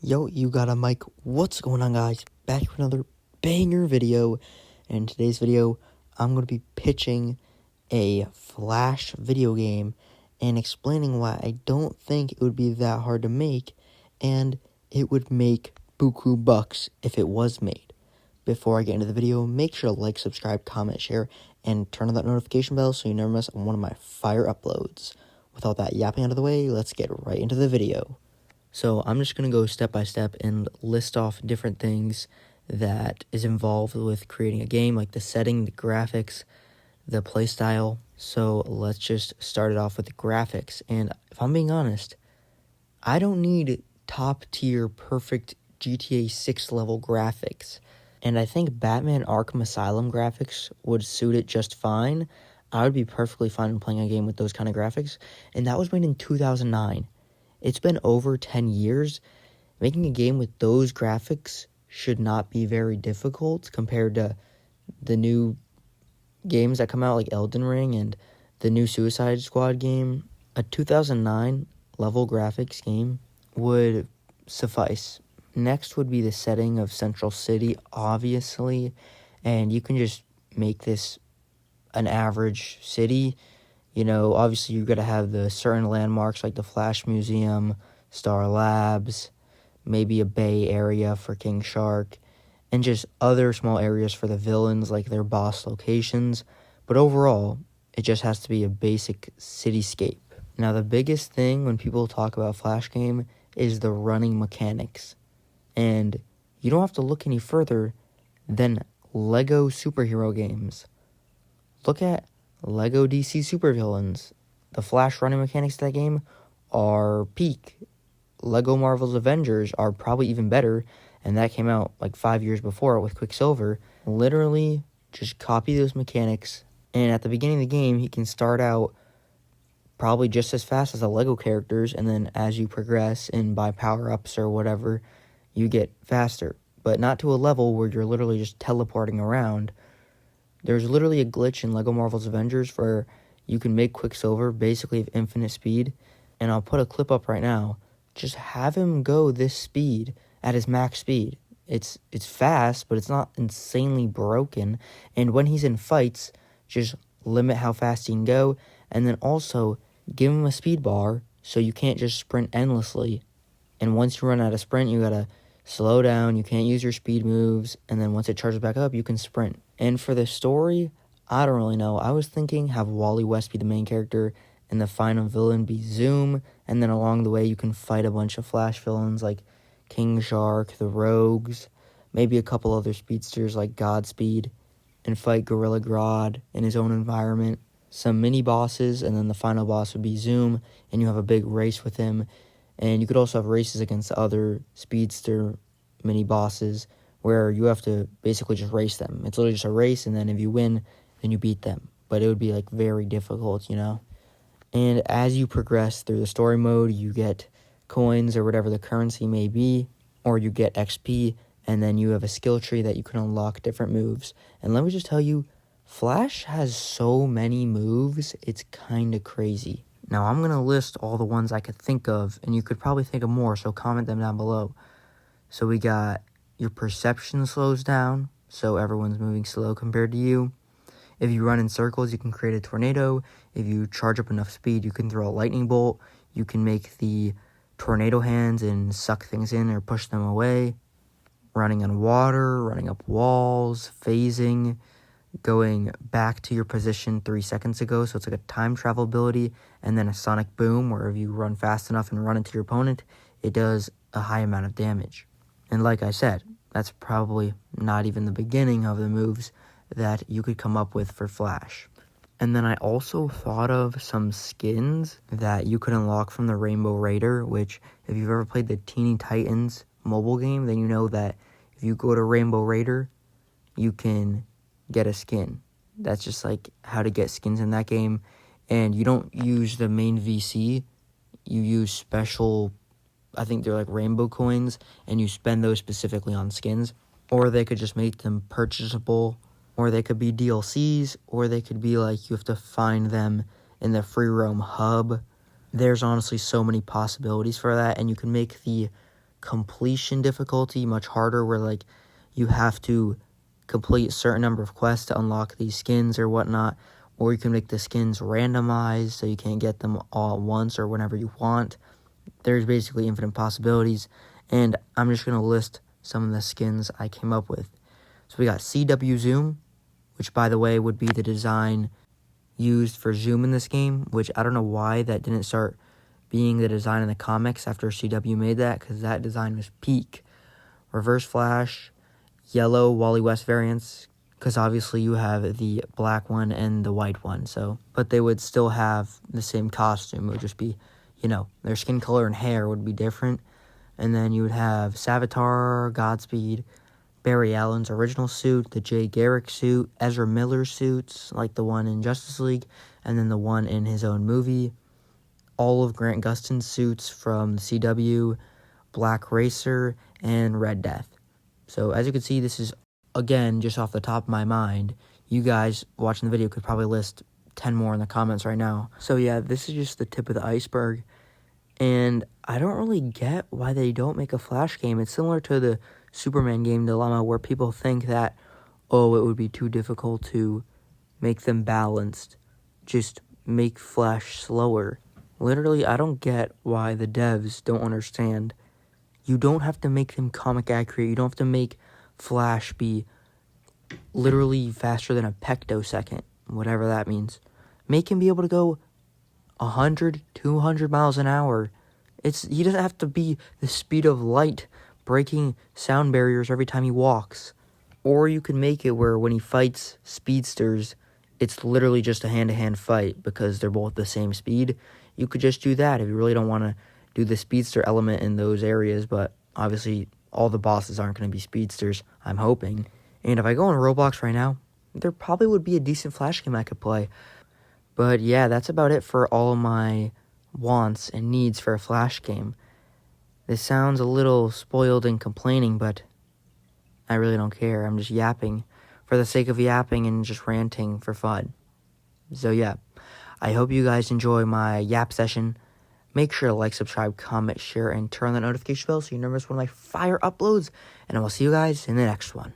Yo, you got a mic. What's going on, guys? Back with another banger video. And in today's video, I'm going to be pitching a Flash video game and explaining why I don't think it would be that hard to make, and it would make buku bucks if it was made. Before I get into the video, make sure to like, subscribe, comment, share, and turn on that notification bell so you never miss one of my fire uploads. With all that yapping out of the way, let's get right into the video. So I'm just going to go step by step and list off different things that is involved with creating a game, like the setting, the graphics, the playstyle. So let's just start it off with the graphics. And if I'm being honest, I don't need top tier perfect GTA 6 level graphics. And I think Batman Arkham Asylum graphics would suit it just fine. I would be perfectly fine playing a game with those kind of graphics. And that was made in 2009. It's been over 10 years. Making a game with those graphics should not be very difficult compared to the new games that come out like Elden Ring and the new Suicide Squad game. A 2009 level graphics game would suffice. Next would be the setting of Central City, obviously, and you can just make this an average city. You know, obviously you've got to have the certain landmarks like the Flash Museum, Star Labs, maybe a bay area for King Shark, and just other small areas for the villains like their boss locations. But overall, it just has to be a basic cityscape. Now, the biggest thing when people talk about Flash game is the running mechanics. And you don't have to look any further than Lego superhero games. Look at Lego DC Supervillains. The Flash running mechanics of that game are peak. Lego Marvel's Avengers are probably even better, and that came out like 5 years before with Quicksilver. Literally, just copy those mechanics, and at the beginning of the game, he can start out probably just as fast as the Lego characters, and then as you progress and buy power-ups or whatever, you get faster. But not to a level where you're literally just teleporting around. There's literally a glitch in Lego Marvel's Avengers where you can make Quicksilver basically have infinite speed, and I'll put a clip up right now. Just have him go this speed at his max speed. It's fast, but it's not insanely broken, and when he's in fights, just limit how fast he can go, and then also give him a speed bar so you can't just sprint endlessly, and once you run out of sprint, you gotta slow down, you can't use your speed moves, and then once it charges back up, you can sprint. And for the story, I don't really know. I was thinking have Wally West be the main character and the final villain be Zoom, and then along the way you can fight a bunch of Flash villains like King Shark, the Rogues, maybe a couple other speedsters like Godspeed, and fight Gorilla Grodd in his own environment. Some mini-bosses, and then the final boss would be Zoom, and you have a big race with him. And you could also have races against other speedster mini-bosses where you have to basically just race them. It's literally just a race, and then if you win, then you beat them. But it would be, like, very difficult, you know? And as you progress through the story mode, you get coins or whatever the currency may be, or you get XP, and then you have a skill tree that you can unlock different moves. And let me just tell you, Flash has so many moves, it's kind of crazy. Now, I'm going to list all the ones I could think of, and you could probably think of more, so comment them down below. So we got your perception slows down, so everyone's moving slow compared to you. If you run in circles, you can create a tornado. If you charge up enough speed, you can throw a lightning bolt. You can make the tornado hands and suck things in or push them away. Running on water, running up walls, phasing, going back to your position 3 seconds ago, so it's like a time travel ability, and then a sonic boom, where if you run fast enough and run into your opponent, it does a high amount of damage. And like I said, that's probably not even the beginning of the moves that you could come up with for Flash. And then I also thought of some skins that you could unlock from the Rainbow Raider, which if you've ever played the Teeny Titans mobile game, then you know that if you go to Rainbow Raider, you can get a skin. That's just like how to get skins in that game. And you don't use the main VC, you use special, I think they're like rainbow coins, and you spend those specifically on skins. Or they could just make them purchasable, or they could be DLCs, or they could be like you have to find them in the free roam hub. There's honestly so many possibilities for that, and you can make the completion difficulty, much harder, where like you have to complete a certain number of quests to unlock these skins or whatnot, or you can make the skins randomized so you can't get them all at once or whenever you want. There's basically infinite possibilities, and I'm just going to list some of the skins I came up with. So we got CW Zoom, which by the way would be the design used for Zoom in this game, which I don't know why that didn't start being the design in the comics after CW made that, because that design was peak. Reverse Flash, yellow Wally West variants, because obviously you have the black one and the white one, so, but they would still have the same costume. It would just be, you know, their skin color and hair would be different. And then you would have Savitar, Godspeed, Barry Allen's original suit, the Jay Garrick suit, Ezra Miller suits, like the one in Justice League, and then the one in his own movie, all of Grant Gustin's suits from the CW, Black Racer, and Red Death. So as you can see, this is, again, just off the top of my mind. You guys watching the video could probably list 10 more in the comments right now. So yeah, this is just the tip of the iceberg. And I don't really get why they don't make a Flash game. It's similar to the Superman game dilemma, where people think that, oh, it would be too difficult to make them balanced. Just make Flash slower. Literally, I don't get why the devs don't understand. You don't have to make them comic accurate. You don't have to make Flash be literally faster than a pectosecond, whatever that means. Make him be able to go 100, 200 miles an hour. He doesn't have to be the speed of light, breaking sound barriers every time he walks. Or you can make it where when he fights speedsters, it's literally just a hand-to-hand fight because they're both the same speed. You could just do that if you really don't want to do the speedster element in those areas, but obviously all the bosses aren't going to be speedsters, I'm hoping. And if I go on Roblox right now, there probably would be a decent Flash game I could play. But yeah, that's about it for all of my wants and needs for a Flash game. This sounds a little spoiled and complaining, but I really don't care. I'm just yapping for the sake of yapping and just ranting for fun. So yeah, I hope you guys enjoy my yap session. Make sure to like, subscribe, comment, share, and turn on the notification bell so you never miss one of my fire uploads. And I will see you guys in the next one.